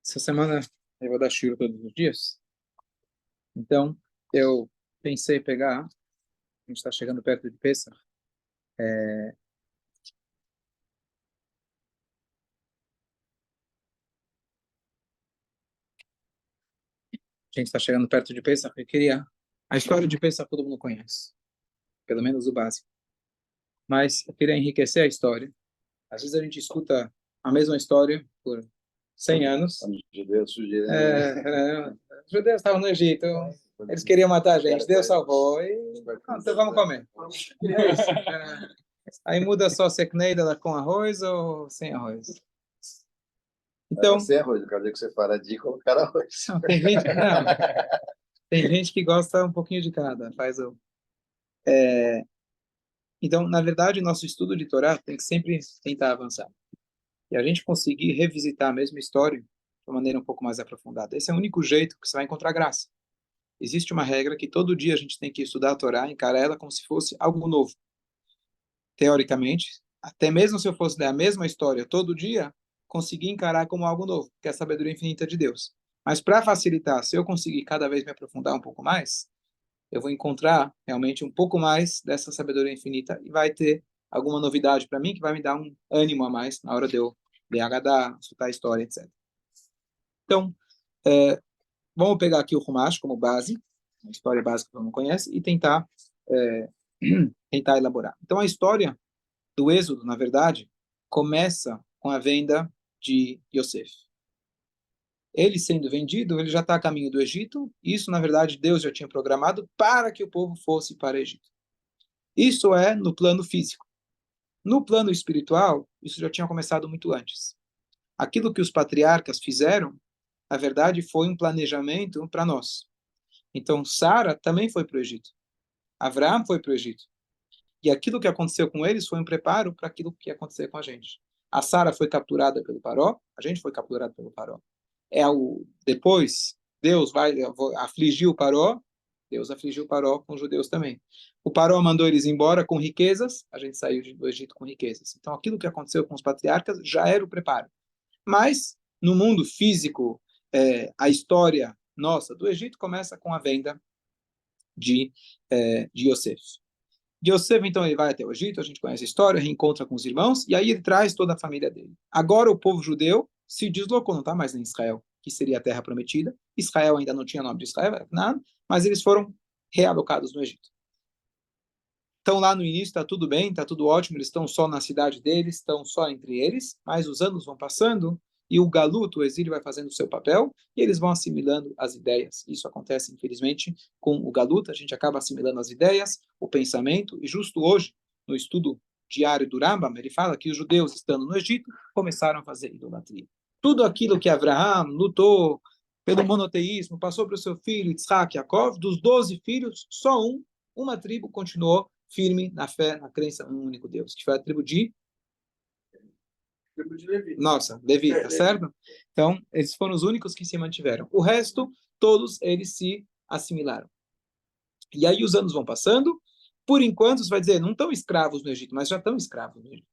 Essa semana eu vou dar shiur todos os dias. Então, eu pensei em pegar, a gente está chegando perto de Pesach, a gente está chegando perto de Pesach, eu queria... A história de Pesach todo mundo conhece, pelo menos o básico. Mas eu queria enriquecer a história. Às vezes a gente escuta a mesma história por 100 anos. Os judeus surgiram. Os judeus estavam no Egito, eles queriam matar a gente, Deus salvou e então vamos comer. É isso. Aí muda só se é kneidel com arroz ou sem arroz. Então, sem arroz, eu quero dizer que você fala de colocar arroz. não, tem gente que gosta um pouquinho de cada, faz o... Então, na verdade, nosso estudo de Torá tem que sempre tentar avançar. E a gente conseguir revisitar a mesma história de uma maneira um pouco mais aprofundada. Esse é o único jeito que você vai encontrar graça. Existe uma regra que todo dia a gente tem que estudar a Torá, encarar ela como se fosse algo novo. Teoricamente, até mesmo se eu fosse ler a mesma história todo dia, conseguir encarar como algo novo, que é a sabedoria infinita de Deus. Mas para facilitar, se eu conseguir cada vez me aprofundar um pouco mais, eu vou encontrar realmente um pouco mais dessa sabedoria infinita e vai ter alguma novidade para mim que vai me dar um ânimo a mais na hora de eu ler Haggadah, escutar a história, etc. Então, vamos pegar aqui o Humash como base, a história básica que todo mundo conhece, e tentar, é, tentar elaborar. Então, a história do Êxodo, na verdade, começa com a venda de Yosef. Ele sendo vendido, ele já está a caminho do Egito. Isso, na verdade, Deus já tinha programado para que o povo fosse para o Egito. Isso é no plano físico. No plano espiritual, isso já tinha começado muito antes. Aquilo que os patriarcas fizeram, na verdade, foi um planejamento para nós. Então, Sara também foi para o Egito. Abraão foi para o Egito. E aquilo que aconteceu com eles foi um preparo para aquilo que ia acontecer com a gente. A Sara foi capturada pelo Paró, a gente foi capturado pelo Paró. Depois, Deus vai afligir o Paró, Deus afligiu o Paró com os judeus também. O Paró mandou eles embora com riquezas, a gente saiu do Egito com riquezas. Então, aquilo que aconteceu com os patriarcas já era o preparo. Mas, no mundo físico, a história nossa do Egito começa com a venda de Yosef. Yosef, então, ele vai até o Egito, a gente conhece a história, reencontra com os irmãos, e aí ele traz toda a família dele. Agora o povo judeu se deslocou, não está mais em Israel, que seria a terra prometida. Israel ainda não tinha nome de Israel, era nada, mas eles foram realocados no Egito. Então, lá no início está tudo bem, está tudo ótimo, eles estão só na cidade deles, estão só entre eles, mas os anos vão passando e o galuto, o exílio, vai fazendo o seu papel e eles vão assimilando as ideias. Isso acontece, infelizmente, com o galuto, a gente acaba assimilando as ideias, o pensamento, e justo hoje, no estudo diário do Rambam, ele fala que os judeus, estando no Egito, começaram a fazer idolatria. Tudo aquilo que Abraham lutou pelo monoteísmo, passou para o seu filho, Yitzhak, Yaakov, dos 12 filhos, só uma tribo continuou firme na fé, na crença em um único Deus, que foi a tribo de Levi. Nossa, Levi, tá certo? Então, eles foram os únicos que se mantiveram. O resto, todos eles se assimilaram. E aí os anos vão passando, por enquanto, você vai dizer, não estão escravos no Egito, mas já estão escravos no Egito.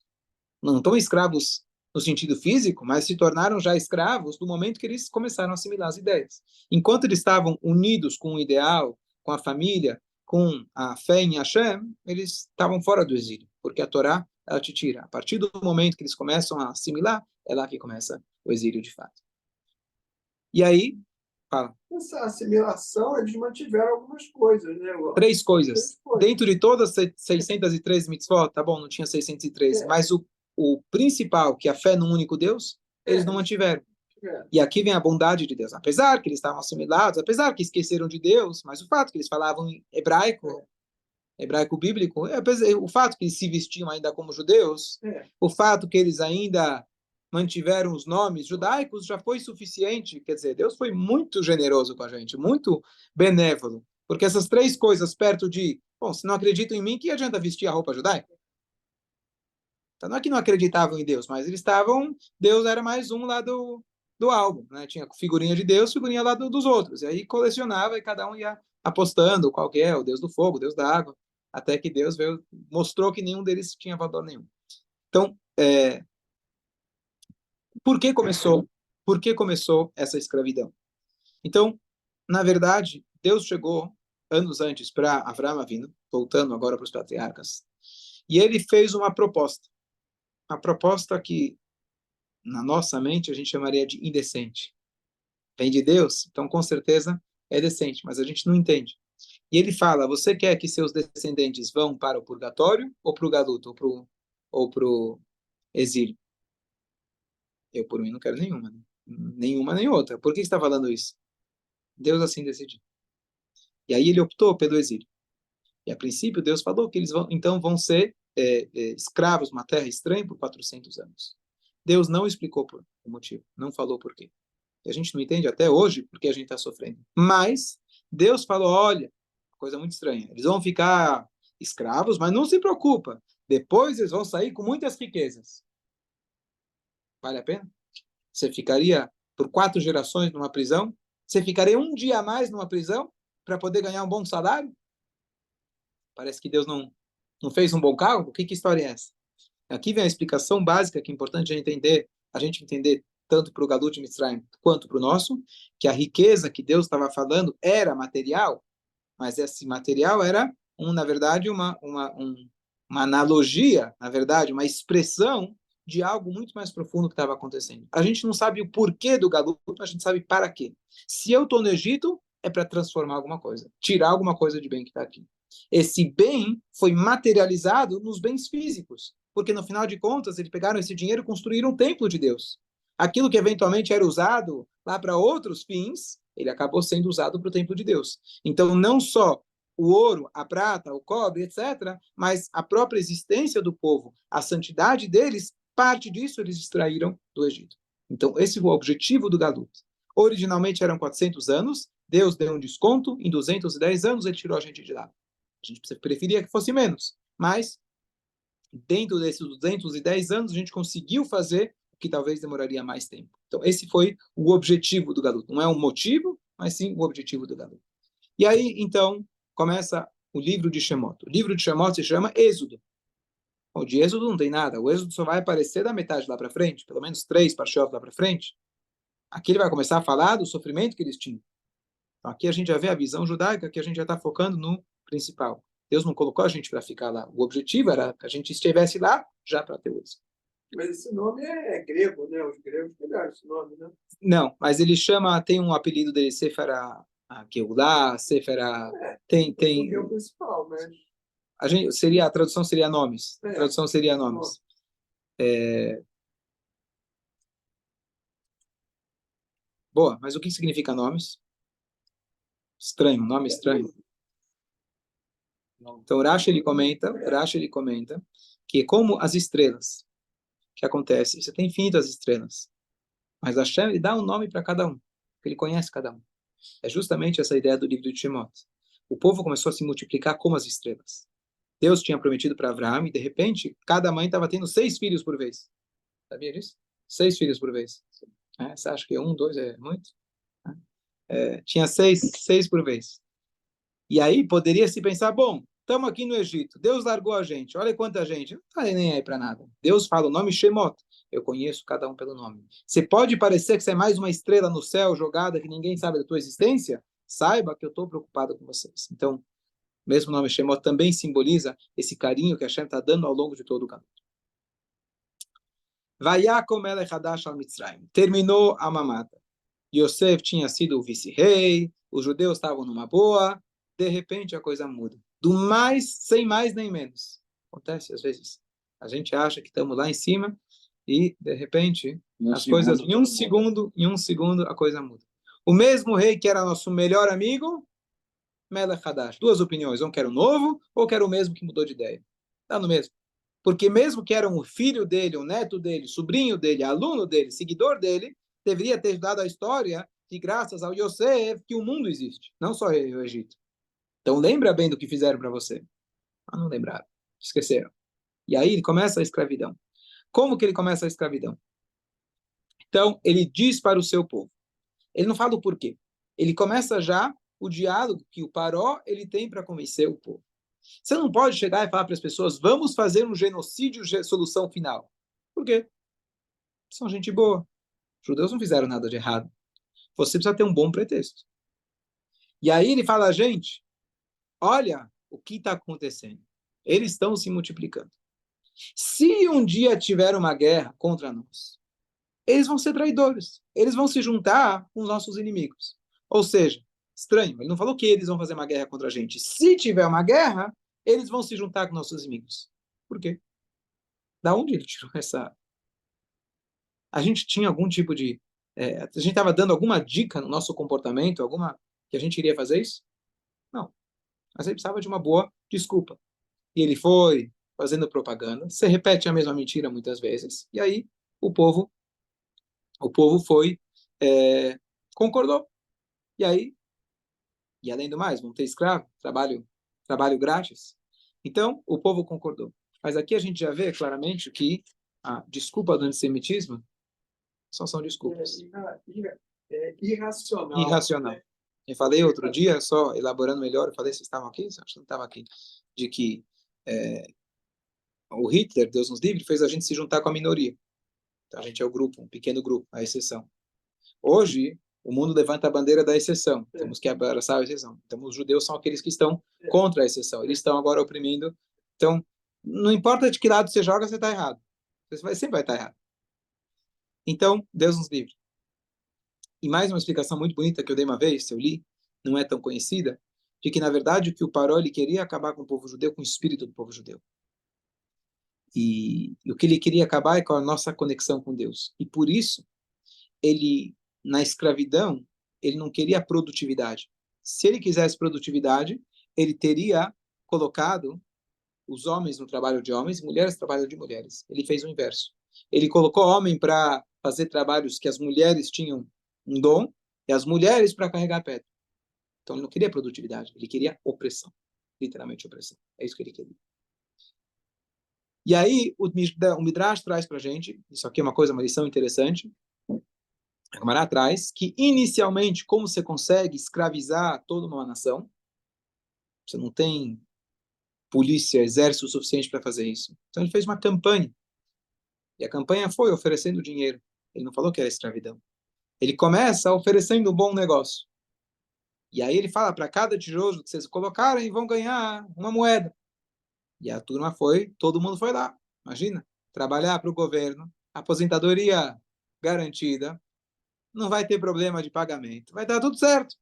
Não estão escravos no sentido físico, mas se tornaram já escravos no momento que eles começaram a assimilar as ideias. Enquanto eles estavam unidos com o ideal, com a família, com a fé em Hashem, eles estavam fora do exílio, porque a Torá, ela te tira. A partir do momento que eles começam a assimilar, é lá que começa o exílio de fato. E aí, fala. Essa assimilação, eles mantiveram algumas coisas, né? Três coisas. Dentro de todas as 603 mitzvot, tá bom, não tinha 613, mas o principal, que é a fé num único Deus, eles não mantiveram. E aqui vem a bondade de Deus. Apesar que eles estavam assimilados, apesar que esqueceram de Deus, mas o fato que eles falavam em hebraico bíblico, o fato que eles se vestiam ainda como judeus, o fato que eles ainda mantiveram os nomes judaicos já foi suficiente. Quer dizer, Deus foi muito generoso com a gente, muito benévolo. Porque essas três coisas perto de, bom, se não acreditam em mim, que adianta vestir a roupa judaica? Então não é que não acreditavam em Deus, mas eles estavam, Deus era mais um lá do álbum, né? Tinha figurinha de Deus, figurinha lá dos outros. E aí colecionava e cada um ia apostando qual que é, o Deus do fogo, o Deus da água, até que Deus veio, mostrou que nenhum deles tinha valor nenhum. Então, por que começou por que começou essa escravidão. Então, na verdade, Deus chegou anos antes para Avraham Avinu, voltando agora para os patriarcas, e ele fez uma proposta que, na nossa mente, a gente chamaria de indecente. Vem de Deus, então com certeza é decente, mas a gente não entende. E ele fala, você quer que seus descendentes vão para o purgatório ou para o galuto, ou para o exílio? Eu, por mim, não quero nenhuma. Né? Nenhuma nem outra. Por que você está falando isso? Deus assim decidiu. E aí ele optou pelo exílio. E a princípio Deus falou que eles vão ser escravos numa terra estranha por 400 anos. Deus não explicou o motivo, não falou por quê. E a gente não entende até hoje por que a gente está sofrendo. Mas Deus falou, olha, coisa muito estranha, eles vão ficar escravos, mas não se preocupa, depois eles vão sair com muitas riquezas. Vale a pena? Você ficaria por 4 gerações numa prisão? Você ficaria um dia a mais numa prisão para poder ganhar um bom salário? Parece que Deus não fez um bom cálculo. Que história é essa? Aqui vem a explicação básica que é importante a gente entender tanto para o Galut de Mitzrayim quanto para o nosso, que a riqueza que Deus estava falando era material, mas esse material era, na verdade, uma analogia, na verdade, uma expressão de algo muito mais profundo que estava acontecendo. A gente não sabe o porquê do Galut, a gente sabe para quê. Se eu estou no Egito, é para transformar alguma coisa, tirar alguma coisa de bem que está aqui. Esse bem foi materializado nos bens físicos, porque no final de contas eles pegaram esse dinheiro e construíram um templo de Deus. Aquilo que eventualmente era usado lá para outros fins, ele acabou sendo usado para o templo de Deus. Então, não só o ouro, a prata, o cobre, etc., mas a própria existência do povo, a santidade deles, parte disso eles extraíram do Egito. Então, esse é o objetivo do Galut. Originalmente eram 400 anos, Deus deu um desconto, em 210 anos ele tirou a gente de lá. A gente preferia que fosse menos, mas dentro desses 210 anos a gente conseguiu fazer o que talvez demoraria mais tempo. Então esse foi o objetivo do Galut. Não é um motivo, mas sim o objetivo do Galut. E aí, então, começa o livro de Shemot. O livro de Shemot se chama Êxodo. O de Êxodo não tem nada. O Êxodo só vai aparecer da metade lá para frente, pelo menos 3 parshiot lá para frente. Aqui ele vai começar a falar do sofrimento que eles tinham. Então, aqui a gente já vê a visão judaica, que a gente já está focando no principal. Deus não colocou a gente para ficar lá. O objetivo era que a gente estivesse lá já para ter o êxito. Mas esse nome é grego, né? Os gregos pegaram esse nome, né? Não, mas ele tem um apelido dele, Sefer Keulah, Sefer É o principal, mas... a tradução seria nomes. A tradução seria nomes. Boa, mas o que significa nomes? Estranho, nome estranho. Então, Rashi ele comenta que como as estrelas, que acontece, você tem infinitas estrelas, mas Hashem ele dá um nome para cada um, porque ele conhece cada um. É justamente essa ideia do livro de Shemot. O povo começou a se multiplicar como as estrelas. Deus tinha prometido para Abraão e, de repente, cada mãe estava tendo 6 filhos por vez. Sabia disso? 6 filhos por vez. Você acha que 1, 2 é muito? Tinha 6 por vez. E aí poderia se pensar, bom, estamos aqui no Egito, Deus largou a gente, olha quanta gente, não está nem aí para nada. Deus fala o nome Shemot, eu conheço cada um pelo nome. Você pode parecer que você é mais uma estrela no céu jogada, que ninguém sabe da tua existência, saiba que eu estou preocupado com vocês. Então, mesmo o nome Shemot também simboliza esse carinho que a Hashem está dando ao longo de todo o caminho. Vayakom Melech Hadash al Mitzrayim. Terminou a mamata. Yosef tinha sido o vice-rei, os judeus estavam numa boa, de repente a coisa muda. Sem mais nem menos. Acontece às vezes. A gente acha que estamos lá em cima e, de repente, em um segundo a coisa muda. O mesmo rei que era nosso melhor amigo, Melech Hadash. 2 opiniões, um quer o novo ou quer o mesmo que mudou de ideia. Está no mesmo. Porque mesmo que era um filho dele, um neto dele, sobrinho dele, aluno dele, seguidor dele, deveria ter dado a história que graças ao Yosef que o mundo existe, não só o Egito. Então lembra bem do que fizeram para você. Não lembraram, esqueceram. E aí ele começa a escravidão. Como que ele começa a escravidão? Então ele diz para o seu povo. Ele não fala o porquê. Ele começa já o diálogo que o Paró ele tem para convencer o povo. Você não pode chegar e falar para as pessoas, vamos fazer um genocídio, solução final. Por quê? São gente boa. Os judeus não fizeram nada de errado. Você precisa ter um bom pretexto. E aí ele fala, gente, olha o que está acontecendo. Eles estão se multiplicando. Se um dia tiver uma guerra contra nós, eles vão ser traidores. Eles vão se juntar com os nossos inimigos. Ou seja, estranho, ele não falou que eles vão fazer uma guerra contra a gente. Se tiver uma guerra, eles vão se juntar com nossos inimigos. Por quê? Da onde ele tirou essa... A gente tinha algum tipo de... a gente estava dando alguma dica no nosso comportamento, alguma que a gente iria fazer isso? Não. Mas ele precisava de uma boa desculpa. E ele foi fazendo propaganda. Você repete a mesma mentira muitas vezes. E aí o povo foi, concordou. E aí, e além do mais, vão ter escravo, trabalho grátis. Então, o povo concordou. Mas aqui a gente já vê claramente que a desculpa do antissemitismo só são desculpas. Irracional. Irracional. Eu falei outro dia, só elaborando melhor, eu falei, vocês estavam aqui? Acho que não estava aqui. De que o Hitler, Deus nos livre, fez a gente se juntar com a minoria. Então a gente é o grupo, um pequeno grupo, a exceção. Hoje, o mundo levanta a bandeira da exceção. Temos que abraçar a exceção. Então os judeus são aqueles que estão contra a exceção. Eles estão agora oprimindo. Então, não importa de que lado você joga, você está errado. Sempre vai estar errado. Então, Deus nos livre. E mais uma explicação muito bonita que eu dei uma vez, eu li, não é tão conhecida, de que, na verdade, o que o Paró ele queria acabar com o povo judeu, com o espírito do povo judeu. E o que ele queria acabar é com a nossa conexão com Deus. E por isso, ele, na escravidão, ele não queria produtividade. Se ele quisesse produtividade, ele teria colocado os homens no trabalho de homens e mulheres no trabalho de mulheres. Ele fez o inverso. Ele colocou homem para fazer trabalhos que as mulheres tinham um dom e as mulheres para carregar pedra. Então ele não queria produtividade, ele queria opressão. Literalmente opressão. É isso que ele queria. E aí o Midrash traz para a gente, isso aqui é uma lição interessante, a Gemara traz que inicialmente como você consegue escravizar toda uma nação, você não tem polícia, exército suficiente para fazer isso. Então ele fez uma campanha. E a campanha foi oferecendo dinheiro. Ele não falou que era escravidão. Ele começa oferecendo um bom negócio. E aí ele fala, para cada tijolo que vocês colocarem, vão ganhar uma moeda. E a turma foi, todo mundo foi lá. Imagina, trabalhar para o governo, aposentadoria garantida, não vai ter problema de pagamento, vai dar tudo certo.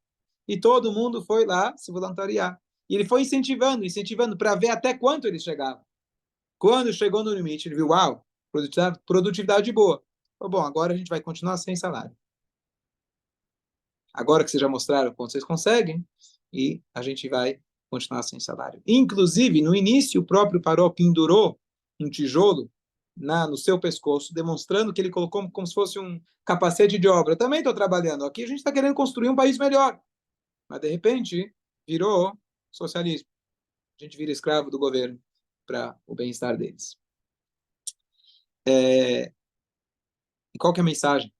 E todo mundo foi lá se voluntariar. E ele foi incentivando para ver até quanto ele chegava. Quando chegou no limite, ele viu, uau, produtividade boa. Bom, agora a gente vai continuar sem salário. Agora que vocês já mostraram quanto vocês conseguem, e a gente vai continuar sem salário. Inclusive, no início, o próprio Paró pendurou um tijolo no seu pescoço, demonstrando que ele colocou como se fosse um capacete de obra. Eu também estou trabalhando. Aqui a gente está querendo construir um país melhor. Mas, de repente, virou socialismo. A gente vira escravo do governo para o bem-estar deles. E qual que é a mensagem?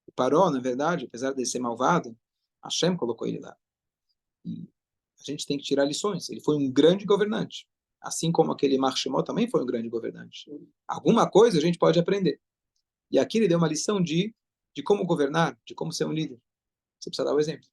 O Paró, na verdade, apesar de ser malvado, Hashem colocou ele lá. E a gente tem que tirar lições. Ele foi um grande governante. Assim como aquele Mar Shemot também foi um grande governante. Alguma coisa a gente pode aprender. E aqui ele deu uma lição de como governar, de como ser um líder. Você precisa dar o exemplo.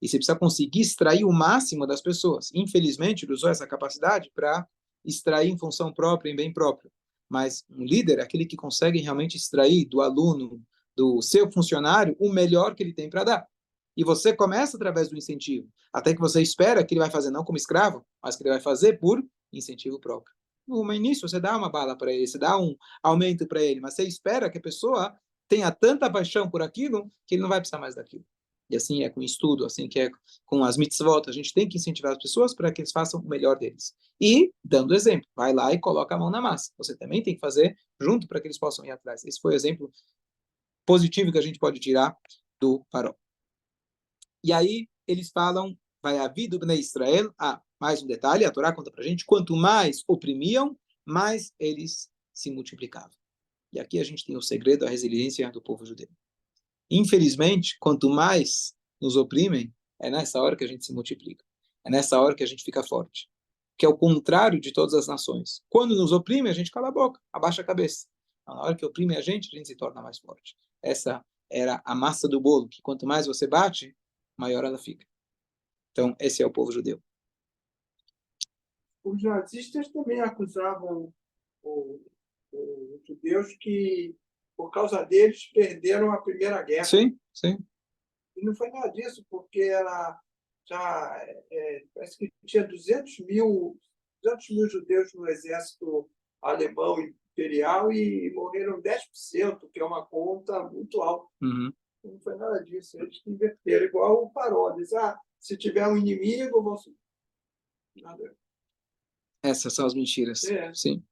E você precisa conseguir extrair o máximo das pessoas. Infelizmente, ele usou essa capacidade para extrair em função própria, em bem próprio. Mas um líder é aquele que consegue realmente extrair do aluno, do seu funcionário, o melhor que ele tem para dar. E você começa através do incentivo. Até que você espera que ele vai fazer não como escravo, mas que ele vai fazer por incentivo próprio. No início, você dá uma bala para ele, você dá um aumento para ele, mas você espera que a pessoa tenha tanta paixão por aquilo que ele não vai precisar mais daquilo. E assim é com estudo, assim que é com as mitzvot. A gente tem que incentivar as pessoas para que eles façam o melhor deles. E, dando exemplo, vai lá e coloca a mão na massa. Você também tem que fazer junto para que eles possam ir atrás. Esse foi o exemplo positivo que a gente pode tirar do Paró. E aí eles falam, vai a vida do Bnei Israel. Mais um detalhe, a Torá conta para a gente, quanto mais oprimiam, mais eles se multiplicavam. E aqui a gente tem o segredo, a resiliência do povo judeu. Infelizmente, quanto mais nos oprimem, é nessa hora que a gente se multiplica. É nessa hora que a gente fica forte. Que é o contrário de todas as nações. Quando nos oprimem, a gente cala a boca, abaixa a cabeça. Na hora que oprime a gente se torna mais forte. Essa era a massa do bolo, que quanto mais você bate, maior ela fica. Então, esse é o povo judeu. Os nazistas também acusavam os judeus que, por causa deles, perderam a Primeira Guerra. Sim, sim. E não foi nada disso, porque parece que tinha 200 mil judeus no exército alemão imperial e morreram 10%, que é uma conta muito alta. Uhum. Não foi nada disso. Eles inverteram, igual o Paródias. Se tiver um inimigo, vão... Nada. Essas são as mentiras. É. Sim.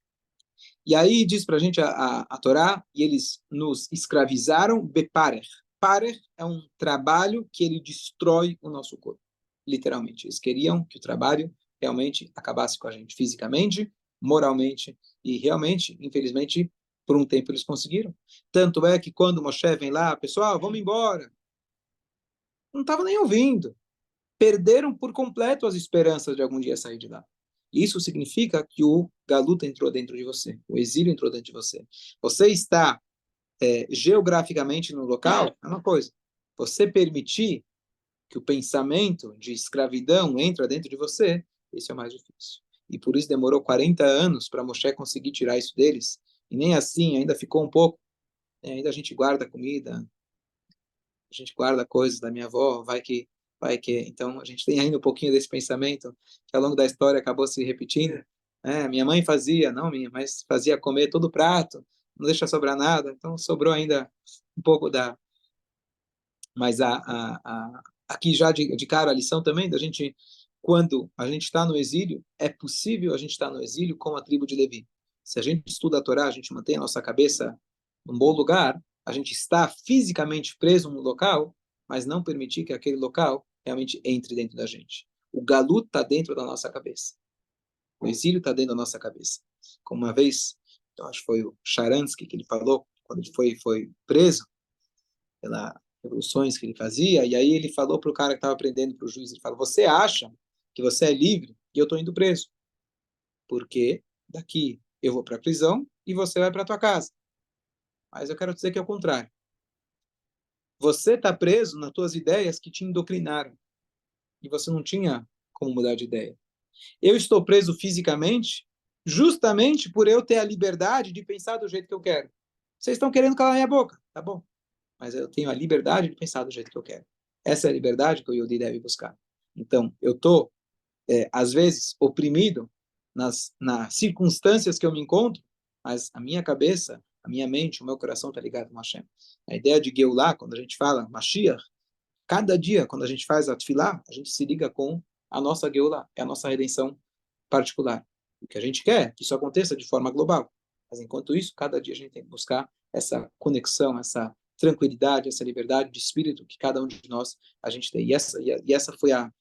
E aí diz pra gente a Torá, e eles nos escravizaram beparer. Parer é um trabalho que ele destrói o nosso corpo, literalmente. Eles queriam que o trabalho realmente acabasse com a gente, fisicamente, moralmente, e realmente, infelizmente, por um tempo eles conseguiram. Tanto é que quando Moshe vem lá, pessoal, vamos embora. Não estava nem ouvindo. Perderam por completo as esperanças de algum dia sair de lá. Isso significa que o galuta entrou dentro de você, o exílio entrou dentro de você. Você está geograficamente no local, é uma coisa. Você permitir que o pensamento de escravidão entre dentro de você, isso é o mais difícil. E por isso demorou 40 anos para Moshe conseguir tirar isso deles. E nem assim, ainda ficou um pouco. Ainda a gente guarda comida, a gente guarda coisas da minha avó, vai que. Então, a gente tem ainda um pouquinho desse pensamento que ao longo da história acabou se repetindo. Minha mãe fazia, não minha, mas fazia comer todo o prato, não deixa sobrar nada. Então, sobrou ainda um pouco da... Mas aqui já de cara a lição também da gente, quando a gente está no exílio, é possível a gente estar no exílio com a tribo de Levi. Se a gente estuda a Torá, a gente mantém a nossa cabeça num bom lugar, a gente está fisicamente preso no local, mas não permitir que aquele local realmente entre dentro da gente. O galut está dentro da nossa cabeça. O exílio está dentro da nossa cabeça. Como uma vez, eu acho que foi o Sharansky que ele falou, quando ele foi preso, pelas revoluções que ele fazia, e aí ele falou para o cara que estava prendendo, para o juiz, ele falou, você acha que você é livre e eu estou indo preso? Porque daqui eu vou para a prisão e você vai para a tua casa. Mas eu quero dizer que é o contrário. Você está preso nas tuas ideias que te indoctrinaram. E você não tinha como mudar de ideia. Eu estou preso fisicamente justamente por eu ter a liberdade de pensar do jeito que eu quero. Vocês estão querendo calar minha boca, tá bom? Mas eu tenho a liberdade de pensar do jeito que eu quero. Essa é a liberdade que o Yehudi deve buscar. Então, eu estou, às vezes, oprimido nas circunstâncias que eu me encontro, mas a minha cabeça, a minha mente, o meu coração está ligado com Hashem. A ideia de Geulah, quando a gente fala Mashiach, cada dia, quando a gente faz a Tfilah, a gente se liga com a nossa Geulah, é a nossa redenção particular. O que a gente quer é que isso aconteça de forma global. Mas, enquanto isso, cada dia a gente tem que buscar essa conexão, essa tranquilidade, essa liberdade de espírito que cada um de nós a gente tem. E essa foi o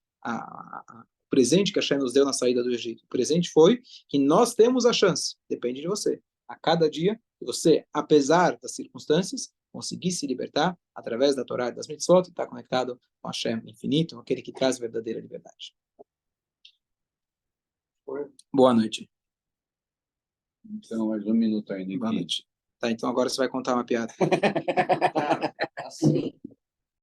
presente que a Hashem nos deu na saída do Egito. O presente foi que nós temos a chance, depende de você. A cada dia, você, apesar das circunstâncias, conseguir se libertar através da Torá e das mitzvot e estar conectado com Hashem infinito, aquele que traz verdadeira liberdade. Boa noite. Então, mais um minuto ainda. Boa noite. Tá, então agora você vai contar uma piada. Assim.